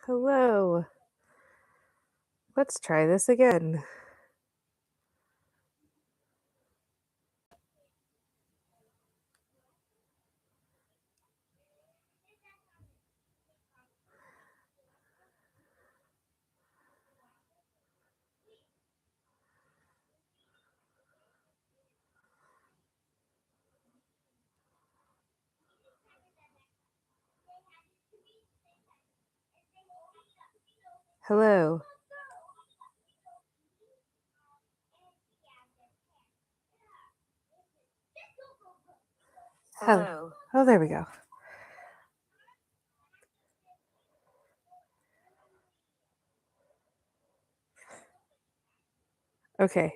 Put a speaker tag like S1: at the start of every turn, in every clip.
S1: Hello. Let's try this again. Hello. Hello. Oh, there we go. Okay.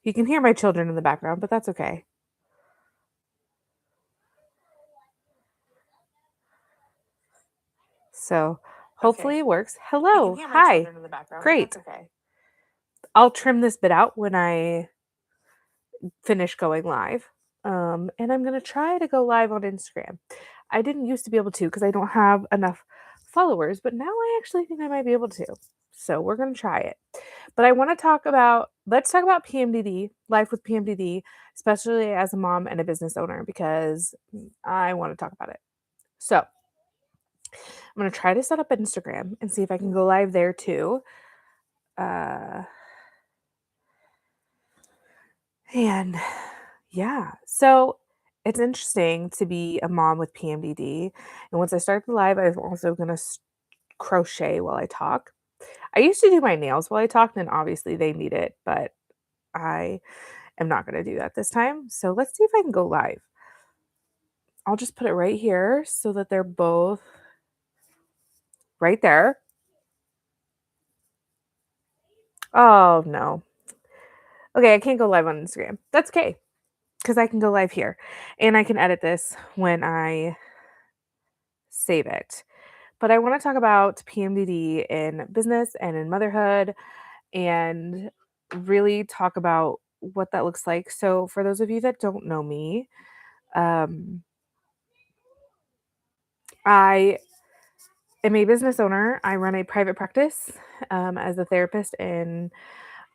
S1: You can hear my children in the background, but that's okay. So hopefully it works. Hello. Hi. Great. I'll trim this bit out when I finish going live. And I'm going to try to go live on Instagram. I didn't used to be able to because I don't have enough followers, but now I actually think I might be able to. So we're going to try it. But I want to let's talk about PMDD, life with PMDD, especially as a mom and a business owner, because I want to talk about it. So I'm going to try to set up Instagram and see if I can go live there too. And yeah, so it's interesting to be a mom with PMDD. And once I start the live, I'm also going to crochet while I talk. I used to do my nails while I talked, and obviously they need it, but I am not going to do that this time. So let's see if I can go live. I'll just put it right here so that they're both right there. Oh, no. Okay, I can't go live on Instagram. That's okay because I can go live here and I can edit this when I save it. But I want to talk about PMDD in business and in motherhood and really talk about what that looks like. So, for those of you that don't know me, um, I am a business owner. I run a private practice as a therapist, and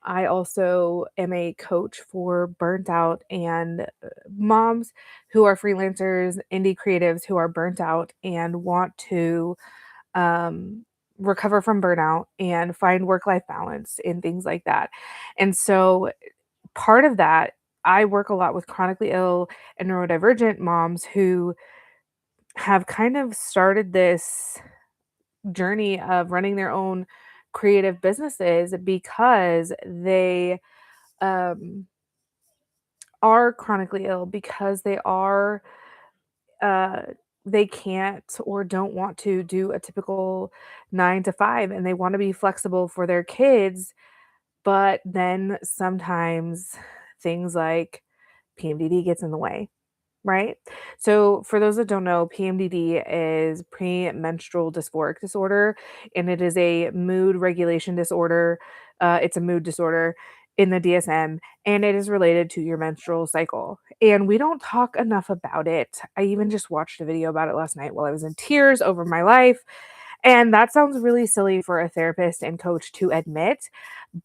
S1: I also am a coach for burnt out and moms who are freelancers, indie creatives who are burnt out and want to um, recover from burnout and find work life balance and things like that. And so, part of that, I work a lot with chronically ill and neurodivergent moms who have kind of started this journey of running their own creative businesses because they um, are chronically ill, because uh, they can't or don't want to do a typical 9 to 5, and they want to be flexible for their kids. But then sometimes things like PMDD gets in the way. Right? So, for those that don't know, PMDD is premenstrual dysphoric disorder, and it is a mood regulation disorder. It's a mood disorder in the DSM, and it is related to your menstrual cycle. And we don't talk enough about it. I even just watched a video about it last night while I was in tears over my life. And that sounds really silly for a therapist and coach to admit,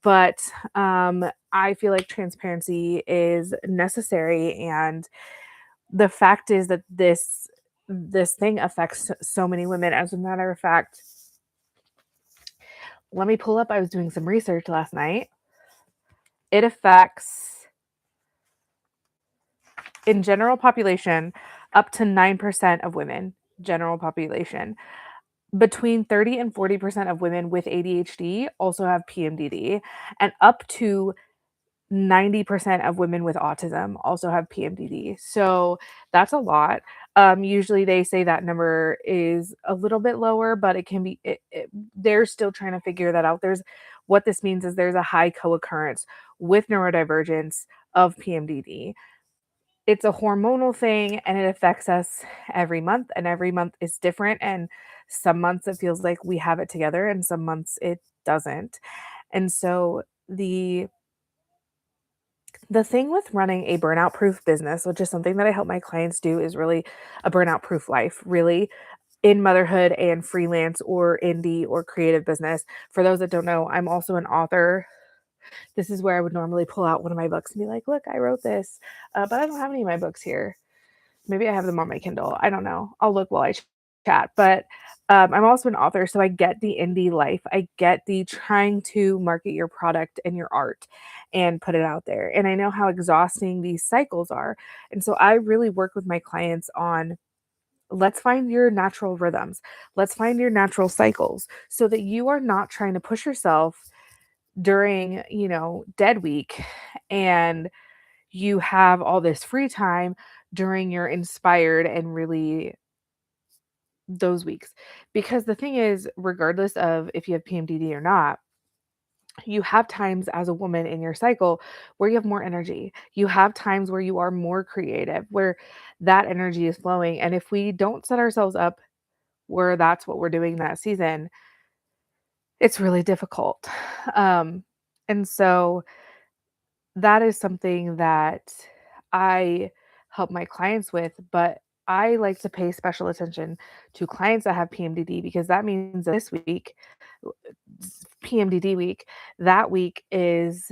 S1: but I feel like transparency is necessary, and the fact is that this thing affects so many women. As a matter of fact, let me pull up. I was doing some research last night. It affects, in general population, up to 9% of women, general population. Between 30 and 40% of women with ADHD also have PMDD, and up to 90% of women with autism also have PMDD. So that's a lot. Usually they say that number is a little bit lower, but it can be, they're still trying to figure that out. What this means is there's a high co-occurrence with neurodivergence of PMDD. It's a hormonal thing and it affects us every month, and every month is different. And some months it feels like we have it together and some months it doesn't. And so the thing with running a burnout proof business, which is something that I help my clients do, is really a burnout proof life. Really, in motherhood and freelance or indie or creative business. For those that don't know, I'm also an author. This is where I would normally pull out one of my books and be like, look, I wrote this, but I don't have any of my books here. Maybe I have them on my Kindle. I don't know. I'll look while I chat. But I'm also an author, so I get the indie life. I get the trying to market your product and your art and put it out there. And I know how exhausting these cycles are. And so I really work with my clients on, let's find your natural rhythms. Let's find your natural cycles so that you are not trying to push yourself during, dead week, and you have all this free time during your inspired and really those weeks. Because the thing is, regardless of if you have PMDD or not, you have times as a woman in your cycle where you have more energy. You have times where you are more creative, where that energy is flowing. And if we don't set ourselves up where that's what we're doing that season, it's really difficult. Um, and so that is something that I help my clients with, but I like to pay special attention to clients that have PMDD because that means that this week, PMDD week, that week is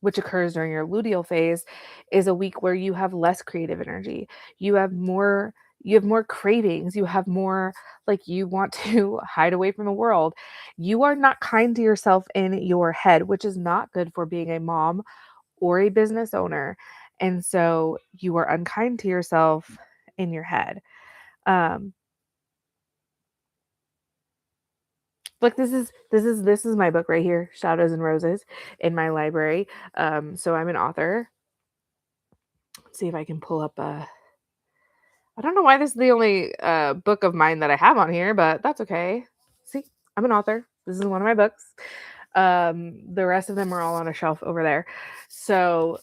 S1: which occurs during your luteal phase, is a week where you have less creative energy. You have more you have more cravings, you have more like you want to hide away from the world. You are not kind to yourself in your head, which is not good for being a mom or a business owner. And so you are unkind to yourself in your head. Um like this is my book right here, Shadows and Roses, in my library. So I'm an author. Let's see if I can pull up a I don't know why this is the only, book of mine that I have on here, but that's okay. See, I'm an author. This is one of my books. The rest of them are all on a shelf over there. So,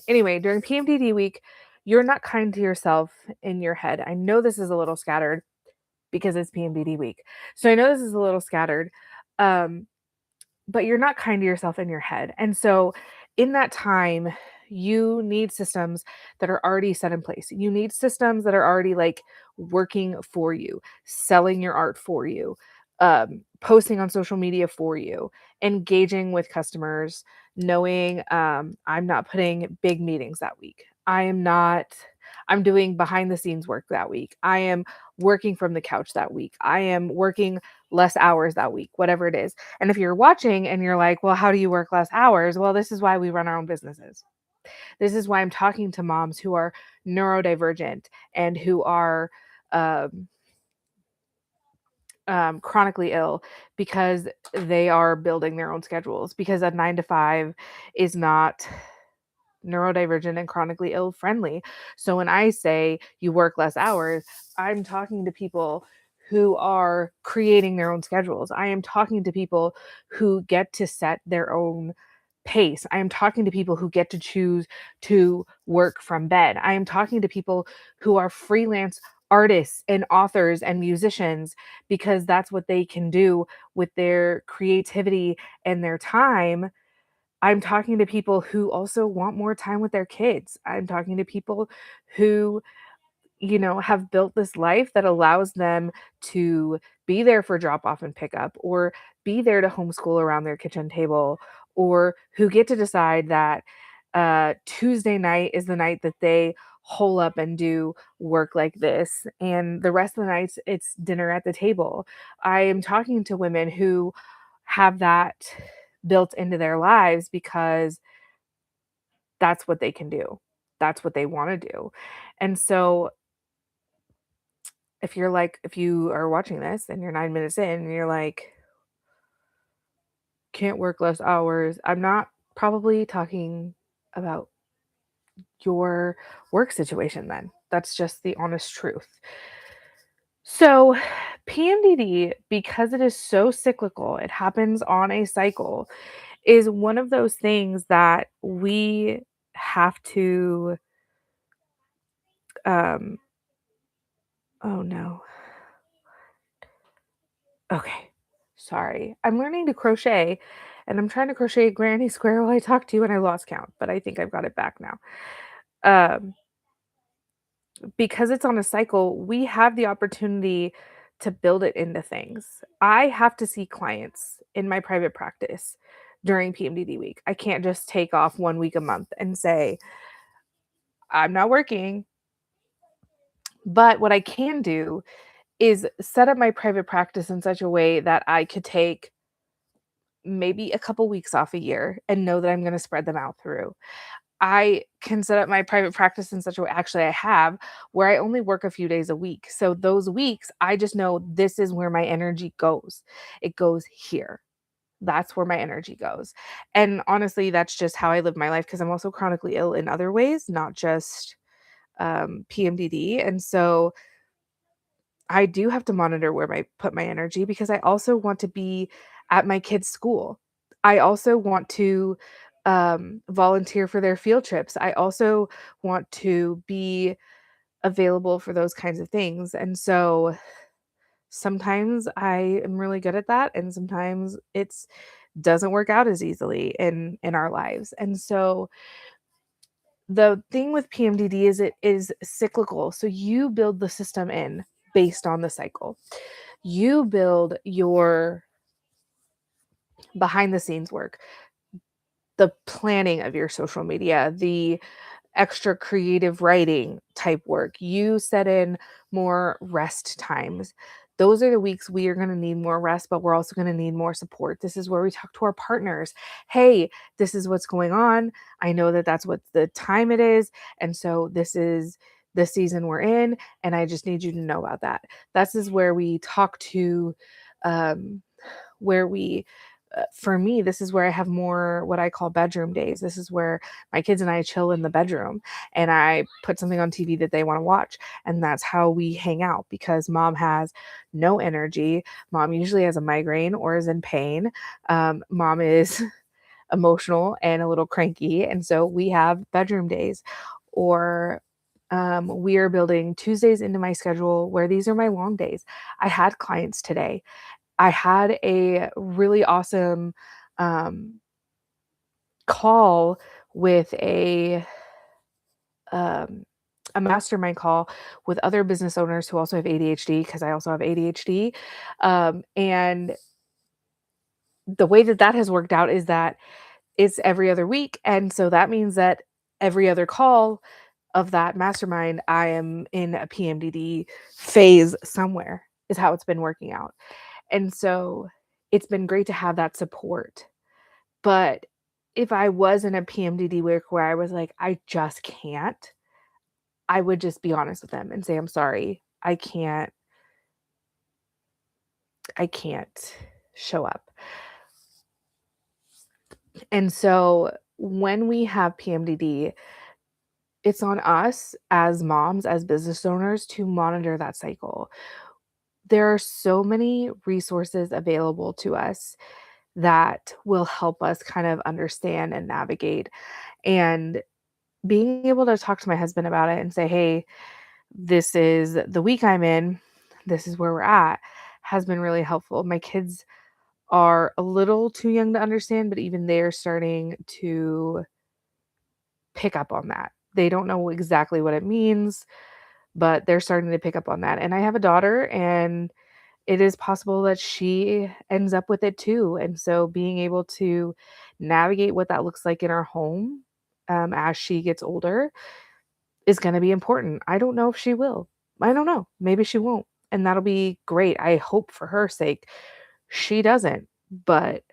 S1: anyway, during PMDD week, you're not kind to yourself in your head. I know this is a little scattered because it's PMDD week. So I know this is a little scattered. Um, but you're not kind to yourself in your head. And so in that time, you need systems that are already set in place. You need systems that are already like working for you, selling your art for you, posting on social media for you, engaging with customers, knowing I'm not putting big meetings that week. I'm doing behind the scenes work that week. I am working from the couch that week. I am working less hours that week, whatever it is. And if you're watching and you're like, well, how do you work less hours? Well, this is why we run our own businesses. This is why I'm talking to moms who are neurodivergent and who are um, chronically ill because they are building their own schedules because a 9 to 5 is not neurodivergent and chronically ill friendly. So when I say you work less hours, I'm talking to people who are creating their own schedules. I am talking to people who get to set their own pace. I am talking to people who get to choose to work from bed. I am talking to people who are freelance artists and authors and musicians because that's what they can do with their creativity and their time. I'm talking to people who also want more time with their kids. I'm talking to people who, have built this life that allows them to be there for drop off and pick up, or be there to homeschool around their kitchen table, or who get to decide that Tuesday night is the night that they hole up and do work like this. And the rest of the nights, it's dinner at the table. I am talking to women who have that built into their lives because that's what they can do. That's what they wanna do. And so, if you are watching this and you're 9 minutes in and you're like, "Can't work less hours," I'm not probably talking about your work situation then. That's just the honest truth. So, PMDD, because it is so cyclical, it happens on a cycle, is one of those things that we have to, um oh, no. Okay. Sorry. I'm learning to crochet, and I'm trying to crochet a granny square while I talk to you, and I lost count, but I think I've got it back now. Um, because it's on a cycle, we have the opportunity to build it into things. I have to see clients in my private practice during PMDD week. I can't just take off 1 week a month and say, I'm not working. But what I can do is set up my private practice in such a way that I could take maybe a couple weeks off a year and know that I'm going to spread them out through. I can set up my private practice in such a way, actually, I have, where I only work a few days a week. So those weeks, I just know this is where my energy goes. It goes here. That's where my energy goes. And honestly, that's just how I live my life because I'm also chronically ill in other ways, not just PMDD. And so I do have to monitor where I put my energy because I also want to be at my kids' school. I also want to volunteer for their field trips. I also want to be available for those kinds of things. And so sometimes I am really good at that, and sometimes it's doesn't work out as easily in our lives. And so the thing with PMDD is it is cyclical. So you build the system in based on the cycle. You build your behind the scenes work, the planning of your social media, the extra creative writing type work. You set in more rest times. Those are the weeks we are going to need more rest, but we're also going to need more support. This is where we talk to our partners. Hey, this is what's going on. I know that that's what the time it is. And so this is the season we're in. And I just need you to know about that. This is where we talk to, where we for me, this is where I have more what I call bedroom days. This is where my kids and I chill in the bedroom and I put something on TV that they want to watch. And that's how we hang out because mom has no energy. Mom usually has a migraine or is in pain. Mom is emotional and a little cranky. And so we have bedroom days. Or we are building Tuesdays into my schedule where these are my long days. I had clients today. I had a really awesome um, call with um, a mastermind call with other business owners who also have ADHD because I also have ADHD. And the way that that has worked out is that it's every other week. And so that means that every other call of that mastermind, I am in a PMDD phase somewhere, is how it's been working out. And so it's been great to have that support. But if I was in a PMDD week where I was like, I just can't, I would just be honest with them and say, I'm sorry, I can't show up. And so when we have PMDD, it's on us as moms, as business owners to monitor that cycle. There are so many resources available to us that will help us kind of understand and navigate. And being able to talk to my husband about it and say, hey, this is the week I'm in, this is where we're at, has been really helpful. My kids are a little too young to understand, but even they're starting to pick up on that. They don't know exactly what it means, but they're starting to pick up on that. And I have a daughter, and it is possible that she ends up with it too. And so being able to navigate what that looks like in our home as she gets older is going to be important. I don't know if she will. I don't know. Maybe she won't. And that'll be great. I hope for her sake she doesn't. But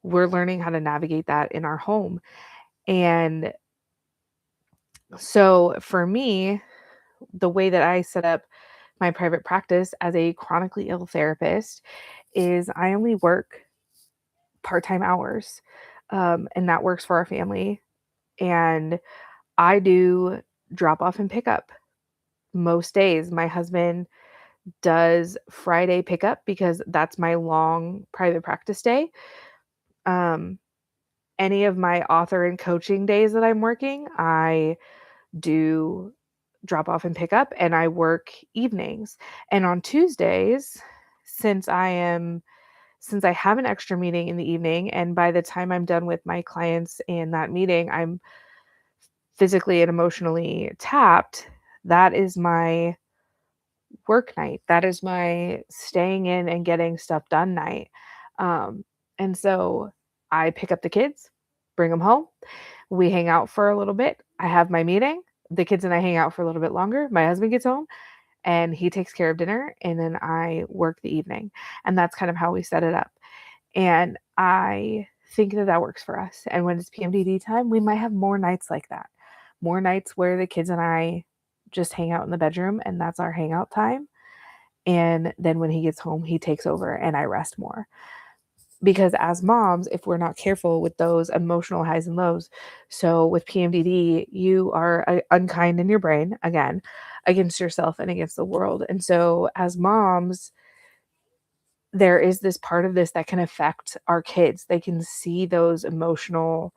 S1: we're learning how to navigate that in our home. And so for me, the way that I set up my private practice as a chronically ill therapist is I only work part-time hours. And that works for our family. And I do drop off and pick up most days. My husband does Friday pickup because that's my long private practice day. Um, any of my author and coaching days that I'm working, I do drop off and pick up, and I work evenings. And on Tuesdays, since since I have an extra meeting in the evening, and by the time I'm done with my clients in that meeting, I'm physically and emotionally tapped, That is my work night. That is my staying in and getting stuff done night. Um, and so I pick up the kids, bring them home. We hang out for a little bit. I have my meeting. The kids and I hang out for a little bit longer. My husband gets home and he takes care of dinner, and then I work the evening. And that's kind of how we set it up. And I think that that works for us. And when it's PMDD time, we might have more nights like that. More nights where the kids and I just hang out in the bedroom and that's our hangout time. And then when he gets home, he takes over and I rest more. Because as moms, if we're not careful with those emotional highs and lows, so with PMDD, you are unkind in your brain, again, against yourself and against the world. And so as moms, there is this part of this that can affect our kids. They can see those emotional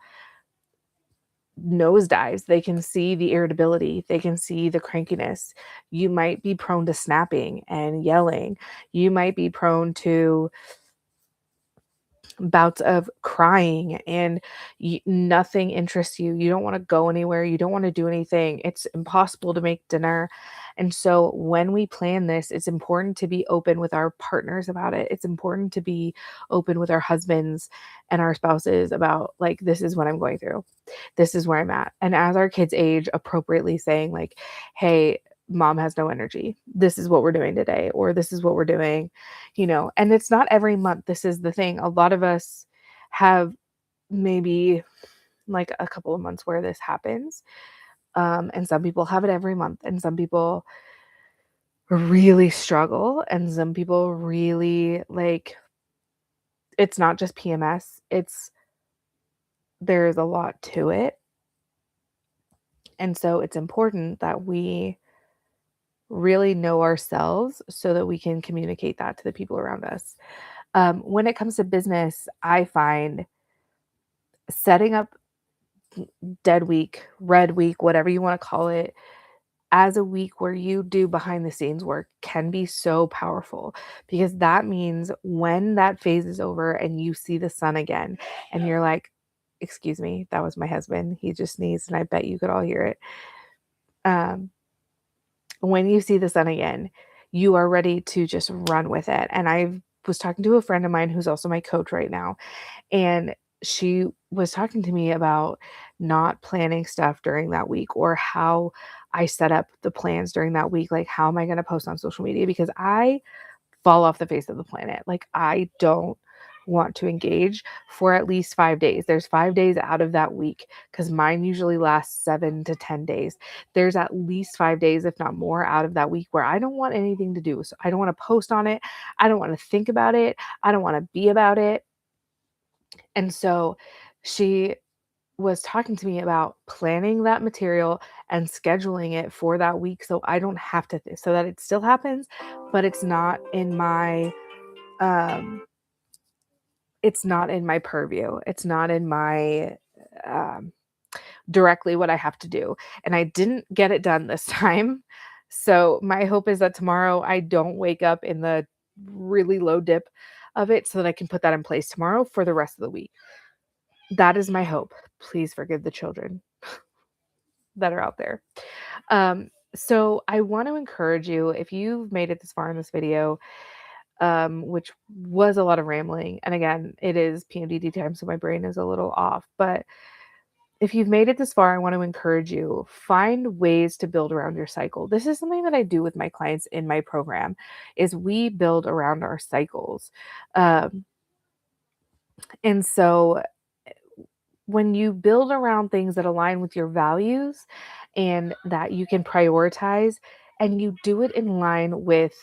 S1: nosedives. They can see the irritability. They can see the crankiness. You might be prone to snapping and yelling. You might be prone to bouts of crying and nothing interests you. You don't want to go anywhere. You don't want to do anything. It's impossible to make dinner. And so when we plan this, it's important to be open with our partners about it. It's important to be open with our husbands and our spouses about, like, this is what I'm going through. This is where I'm at. And as our kids age, appropriately saying, like, hey, mom has no energy. This is what we're doing today, or this is what we're doing, and it's not every month. This is the thing. A lot of us have maybe like a couple of months where this happens. And some people have it every month, and some people really struggle, and some people really like it's not just PMS, there's a lot to it. And so it's important that we really know ourselves so that we can communicate that to the people around us. When it comes to business, I find setting up dead week, red week, whatever you want to call it, as a week where you do behind the scenes work can be so powerful, because that means when that phase is over and you see the sun again and you're like, excuse me, that was my husband. He just sneezed and I bet you could all hear it. Um, when you see the sun again, you are ready to just run with it. And I was talking to a friend of mine who's also my coach right now, and she was talking to me about not planning stuff during that week, or how I set up the plans during that week. Like, how am I going to post on social media? Because I fall off the face of the planet. Like, I don't want to engage for at least 5 days. There's 5 days out of that week, because mine usually lasts 7 to 10 days. There's at least 5 days, if not more, out of that week where I don't want anything to do. So I don't want to post on it. I don't want to think about it. I don't want to be about it. And so she was talking to me about planning that material and scheduling it for that week so I don't have to so that it still happens, but um it's not in my purview. It's not in my um directly what I have to do. And I didn't get it done this time. So my hope is that tomorrow I don't wake up in the really low dip of it, so that I can put that in place tomorrow for the rest of the week. That is my hope. Please forgive the children that are out there. So I want to encourage you, if you've made it this far in this video, which was a lot of rambling, and again, it is PMDD time, so my brain is a little off, but if you've made it this far, I want to encourage you, find ways to build around your cycle. This is something that I do with my clients in my program, is we build around our cycles. Um, and so when you build around things that align with your values and that you can prioritize, and you do it in line with,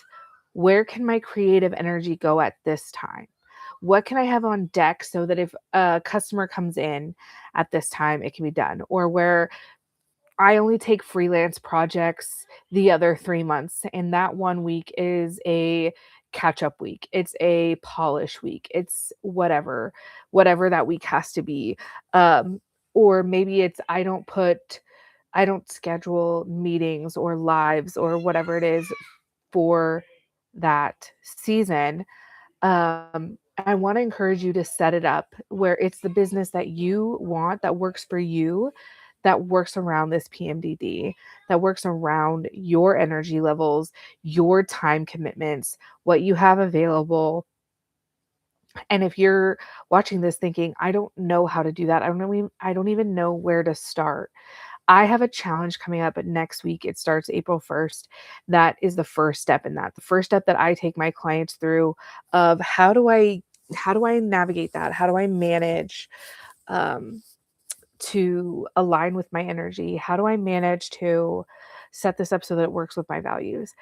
S1: where can my creative energy go at this time? What can I have on deck so that if a customer comes in at this time, it can be done? Or where I only take freelance projects the other 3 months, and that 1 week is a catch-up week. It's a polish week. It's whatever that week has to be. Um, or maybe it's I don't schedule meetings or lives or whatever it is for that season. I wanna encourage you to set it up where it's the business that you want, that works for you, that works around this PMDD, that works around your energy levels, your time commitments, what you have available. And if you're watching this thinking, I don't know how to do that, I don't even know where to start. I have a challenge coming up next week. It starts April 1st. That is the first step in that. The first step that I take my clients through of how do I navigate that? How do I manage um to align with my energy? How do I manage to set this up so that it works with my values?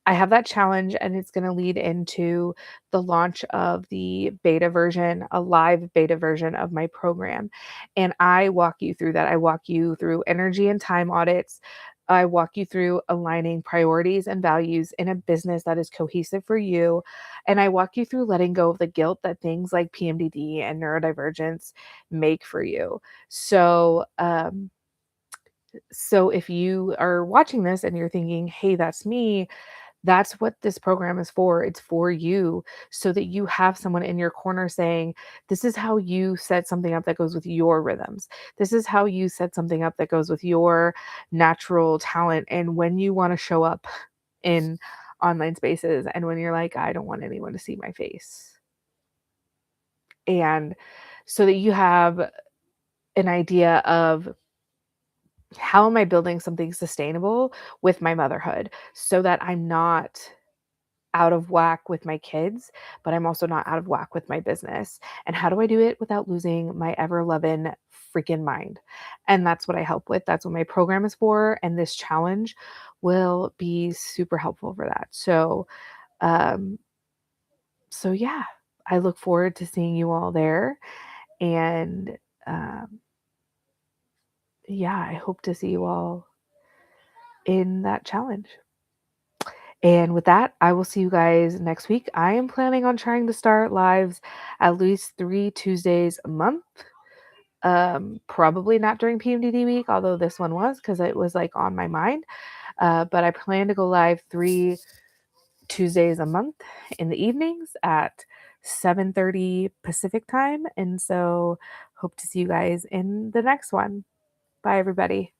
S1: I have that challenge, and it's going to lead into the launch of the beta version, a live beta version of my program. And I walk you through that. I walk you through energy and time audits. I walk you through aligning priorities and values in a business that is cohesive for you. And I walk you through letting go of the guilt that things like PMDD and neurodivergence make for you. So if you are watching this and you're thinking, hey, that's me, that's what this program is for. It's for you so that you have someone in your corner saying, this is how you set something up that goes with your rhythms. This is how you set something up that goes with your natural talent. And when you want to show up in online spaces and when you're like, I don't want anyone to see my face. And so that you have an idea of how am I building something sustainable with my motherhood so that I'm not out of whack with my kids, but I'm also not out of whack with my business. And how do I do it without losing my ever loving freaking mind? And that's what I help with. That's what my program is for. And this challenge will be super helpful for that. Um, so yeah, I look forward to seeing you all there. And um, yeah, I hope to see you all in that challenge. And with that, I will see you guys next week. I am planning on trying to start lives at least 3 Tuesdays a month. Probably not during PMDD week, although this one was because it was like on my mind. But I plan to go live 3 Tuesdays a month in the evenings at 7:30 Pacific time. And so hope to see you guys in the next one. Bye, everybody.